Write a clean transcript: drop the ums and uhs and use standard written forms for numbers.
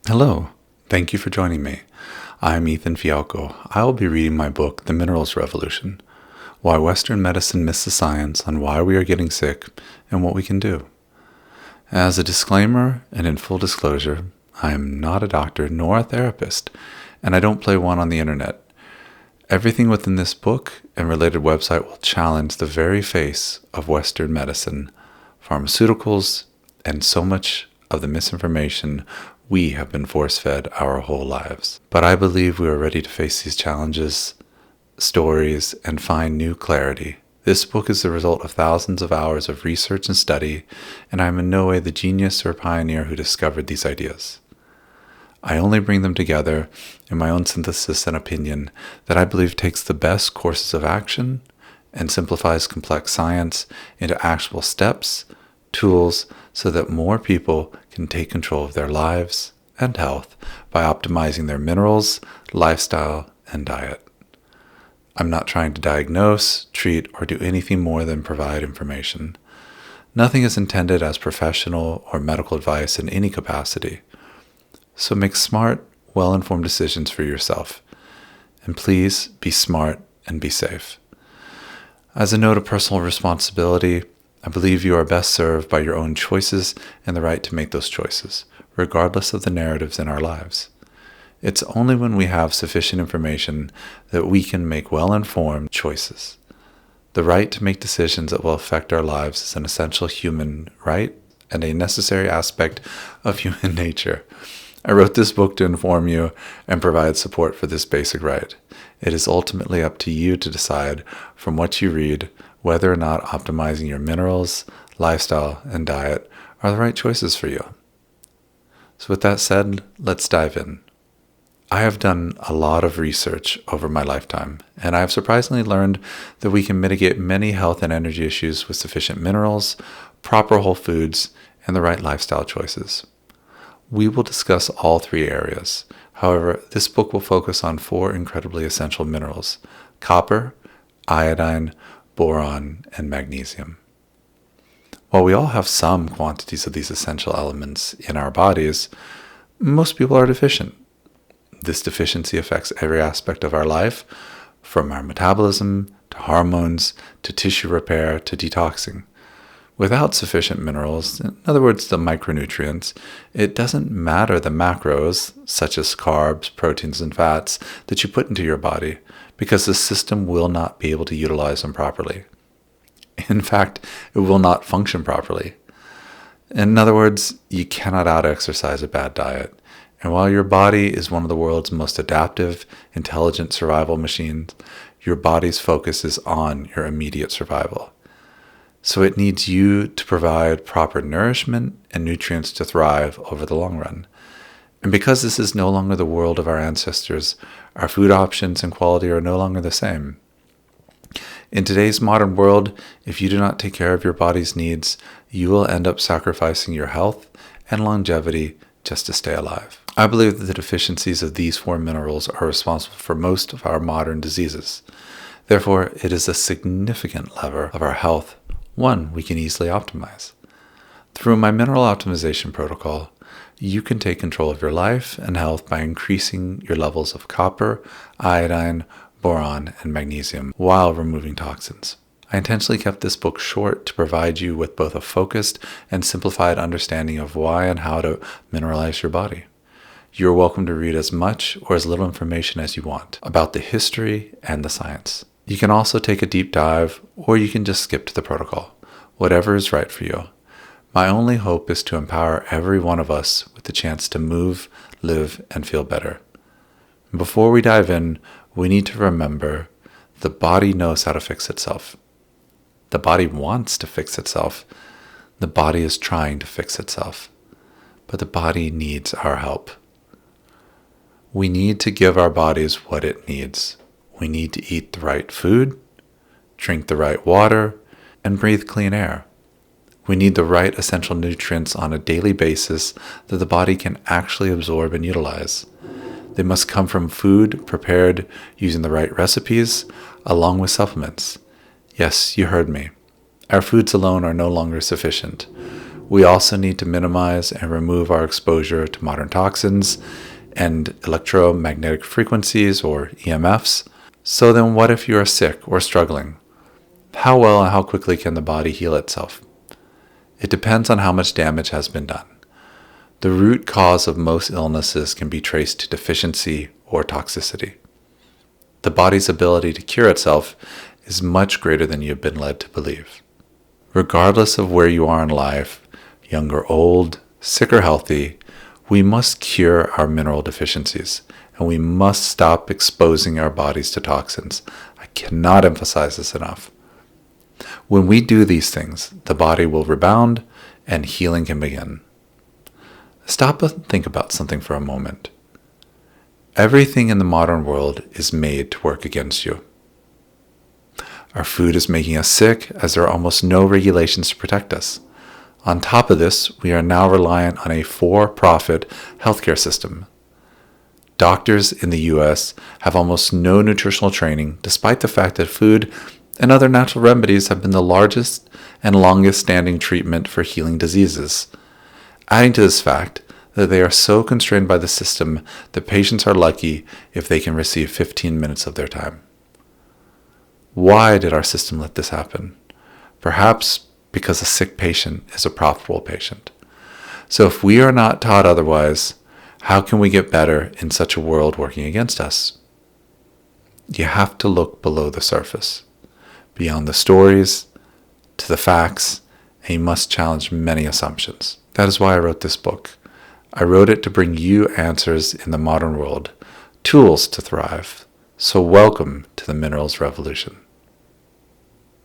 Hello, thank you for joining me. I'm Ethan Fialco. I will be reading my book, The Mineralsrevolution, Why Western Medicine Missed the Science on Why We Are Getting Sick and What We Can Do. As a disclaimer and in full disclosure, I am not a doctor nor a therapist, and I don't play one on the internet. Everything within this book and related website will challenge the very face of Western medicine, pharmaceuticals, and so much of the misinformation we have been force-fed our whole lives. But I believe we are ready to face these challenges, stories, and find new clarity. This book is the result of thousands of hours of research and study, and I am in no way the genius or pioneer who discovered these ideas. I only bring them together in my own synthesis and opinion that I believe takes the best courses of action and simplifies complex science into actionable steps, tools, so that more people can take control of their lives and health by optimizing their minerals, lifestyle, and diet. I'm not trying to diagnose, treat, or do anything more than provide information. Nothing is intended as professional or medical advice in any capacity. So make smart, well-informed decisions for yourself. And please be smart and be safe. As a note of personal responsibility, I believe you are best served by your own choices and the right to make those choices, regardless of the narratives in our lives. It's only when we have sufficient information that we can make well-informed choices. The right to make decisions that will affect our lives is an essential human right and a necessary aspect of human nature. I wrote this book to inform you and provide support for this basic right. It is ultimately up to you to decide from what you read whether or not optimizing your minerals, lifestyle, and diet are the right choices for you. So with that said, let's dive in. I have done a lot of research over my lifetime, and I have surprisingly learned that we can mitigate many health and energy issues with sufficient minerals, proper whole foods, and the right lifestyle choices. We will discuss all three areas. However, this book will focus on 4 incredibly essential minerals: copper, iodine, boron, and magnesium. While we all have some quantities of these essential elements in our bodies, most people are deficient. This deficiency affects every aspect of our life, from our metabolism, to hormones, to tissue repair, to detoxing. Without sufficient minerals, in other words, the micronutrients, it doesn't matter the macros, such as carbs, proteins, and fats, that you put into your body, because the system will not be able to utilize them properly. In fact, it will not function properly. In other words, you cannot out-exercise a bad diet. And while your body is one of the world's most adaptive, intelligent survival machines, your body's focus is on your immediate survival. So it needs you to provide proper nourishment and nutrients to thrive over the long run. And because this is no longer the world of our ancestors, our food options and quality are no longer the same. In today's modern world, if you do not take care of your body's needs, you will end up sacrificing your health and longevity just to stay alive. I believe that the deficiencies of these 4 minerals are responsible for most of our modern diseases. Therefore, it is a significant lever of our health, one we can easily optimize. Through my mineral optimization protocol, you can take control of your life and health by increasing your levels of copper, iodine, boron, and magnesium while removing toxins. I intentionally kept this book short to provide you with both a focused and simplified understanding of why and how to mineralize your body. You're welcome to read as much or as little information as you want about the history and the science. You can also take a deep dive, or you can just skip to the protocol, whatever is right for you. My only hope is to empower every one of us with the chance to move, live, and feel better. Before we dive in, we need to remember the body knows how to fix itself. The body wants to fix itself. The body is trying to fix itself. But the body needs our help. We need to give our bodies what it needs. We need to eat the right food, drink the right water, and breathe clean air. We need the right essential nutrients on a daily basis that the body can actually absorb and utilize. They must come from food prepared using the right recipes, along with supplements. Yes, you heard me. Our foods alone are no longer sufficient. We also need to minimize and remove our exposure to modern toxins and electromagnetic frequencies, or EMFs. So then what if you are sick or struggling? How well and how quickly can the body heal itself? It depends on how much damage has been done. The root cause of most illnesses can be traced to deficiency or toxicity. The body's ability to cure itself is much greater than you've been led to believe. Regardless of where you are in life, young or old, sick or healthy, we must cure our mineral deficiencies, and we must stop exposing our bodies to toxins. I cannot emphasize this enough. When we do these things, the body will rebound and healing can begin. Stop and think about something for a moment. Everything in the modern world is made to work against you. Our food is making us sick, as there are almost no regulations to protect us. On top of this, we are now reliant on a for-profit healthcare system. Doctors in the U.S. have almost no nutritional training, despite the fact that food and other natural remedies have been the largest and longest standing treatment for healing diseases. Adding to this fact that they are so constrained by the system that patients are lucky if they can receive 15 minutes of their time. Why did our system let this happen? Perhaps because a sick patient is a profitable patient. So if we are not taught otherwise, how can we get better in such a world working against us? You have to look below the surface, beyond the stories, to the facts, and you must challenge many assumptions. That is why I wrote this book. I wrote it to bring you answers in the modern world, tools to thrive. So welcome to the Minerals Revolution.